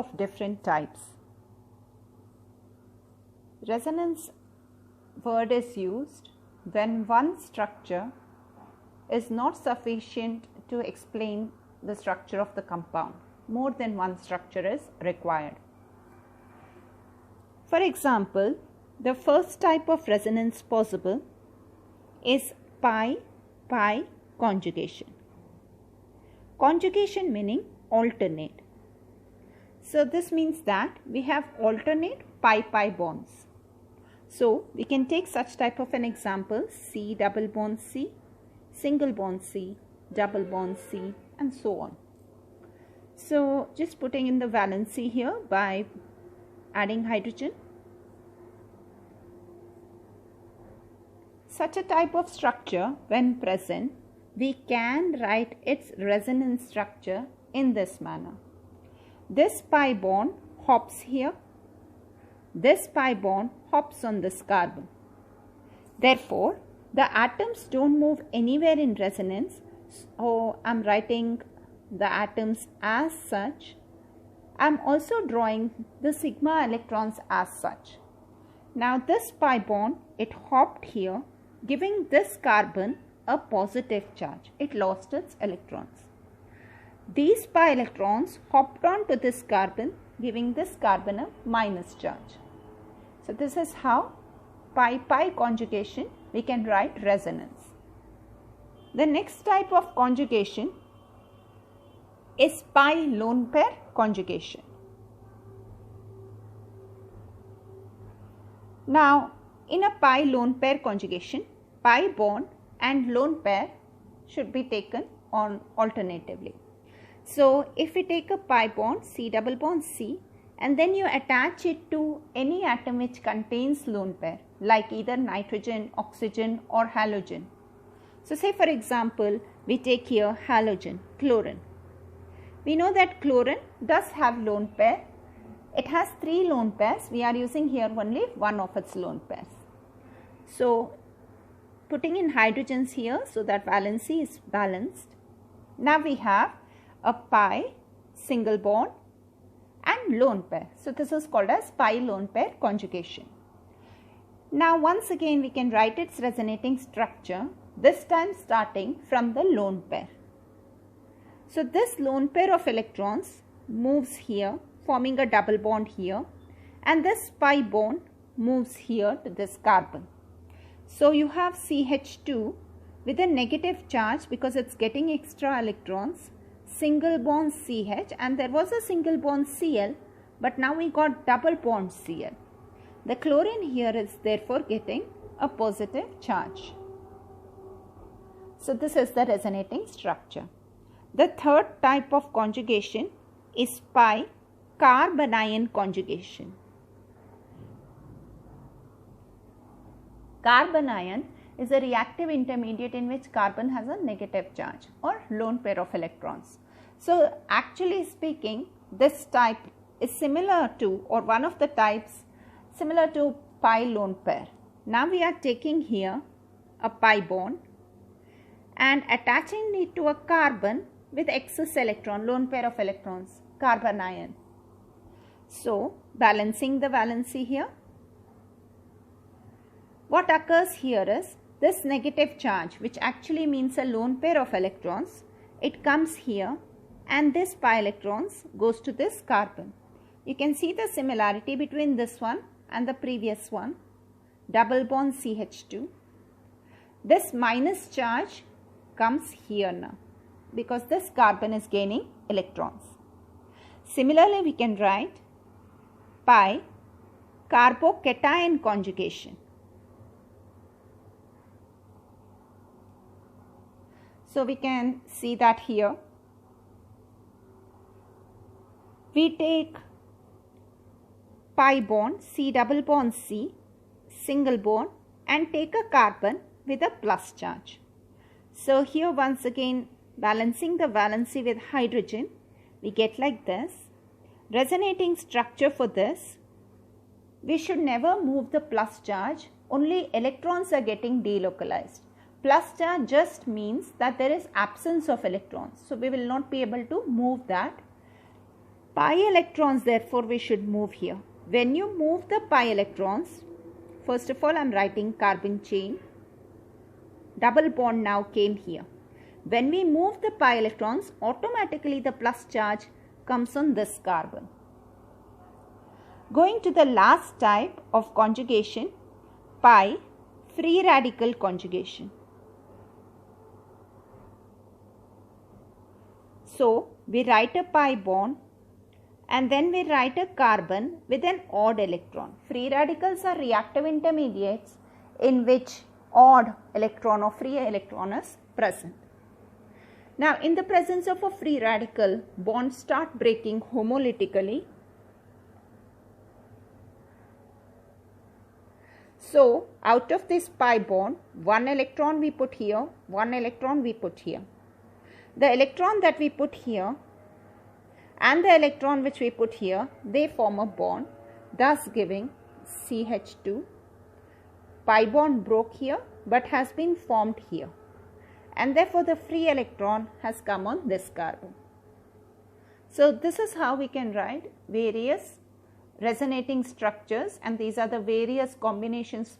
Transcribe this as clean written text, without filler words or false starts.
of different types. Resonance word is used when one structure is not sufficient to explain the structure of the compound. More than one structure is required. For example, the first type of resonance possible is pi-pi conjugation. Conjugation meaning alternate. So this means that we have alternate pi-pi bonds. So we can take such type of an example: C double bond C, single bond C, double bond C, and so on. So just putting in the valency here by adding hydrogen. Such a type of structure, when present, we can write its resonance structure in this manner. This pi bond hops here. This pi bond hops on this carbon. Therefore, the atoms don't move anywhere in resonance. So I'm writing the atoms as such. I'm also drawing the sigma electrons as such. Now this pi bond, it hopped here, giving this carbon a positive charge. It lost its electrons. These pi electrons hopped on to this carbon, giving this carbon a minus charge. So this is how pi-pi conjugation we can write resonance. The next type of conjugation is pi lone pair conjugation. Now in a pi lone pair conjugation, pi bond and lone pair should be taken on alternatively. So if we take a pi bond, C double bond C, and then you attach it to any atom which contains lone pair, like either nitrogen, oxygen or halogen. So say for example, we take here halogen, chlorine. We know that chlorine does have lone pair. It has 3 lone pairs. We are using here only one of its lone pairs. So putting in hydrogens here so that valency is balanced. Now we have a pi single bond and lone pair. So this is called as pi lone pair conjugation. Now once again we can write its resonating structure, this time starting from the lone pair. So this lone pair of electrons moves here, forming a double bond here, and this pi bond moves here to this carbon. So you have CH2 with a negative charge because it's getting extra electrons, single bond CH, and there was a single bond Cl, but now we got double bond Cl. The chlorine here is therefore getting a positive charge. So this is the resonating structure. The third type of conjugation is pi carbanion conjugation. Carbanion is a reactive intermediate in which carbon has a negative charge or lone pair of electrons. So actually speaking, this type is similar to, or one of the types similar to, pi lone pair. Now we are taking here a pi bond and attaching it to a carbon with excess electron, lone pair of electrons, carbanion. So balancing the valency here. What occurs here is this negative charge, which actually means a lone pair of electrons, it comes here and this pi electrons goes to this carbon. You can see the similarity between this one and the previous one, double bond CH2. This minus charge comes here now because this carbon is gaining electrons. Similarly, we can write pi carbocation conjugation. So we can see that here. We take pi bond, C double bond C, single bond, and take a carbon with a plus charge. So here once again balancing the valency with hydrogen, we get like this. Resonating structure for this, we should never move the plus charge, only electrons are getting delocalized. Plus charge just means that there is absence of electrons, so we will not be able to move that. Pi electrons, therefore, we should move here. When you move the pi electrons, first of all, I am writing carbon chain. Double bond now came here. When we move the pi electrons, automatically the plus charge comes on this carbon. Going to the last type of conjugation, pi free radical conjugation. So, we write a pi bond and then we write a carbon with an odd electron. Free radicals are reactive intermediates in which odd electron or free electron is present. Now, in the presence of a free radical, bonds start breaking homolytically. So, out of this pi bond, one electron we put here, one electron we put here. The electron that we put here and the electron which we put here, they form a bond, thus giving CH2. Pi bond broke here but has been formed here, and therefore the free electron has come on this carbon. So this is how we can write various resonating structures, and these are the various combinations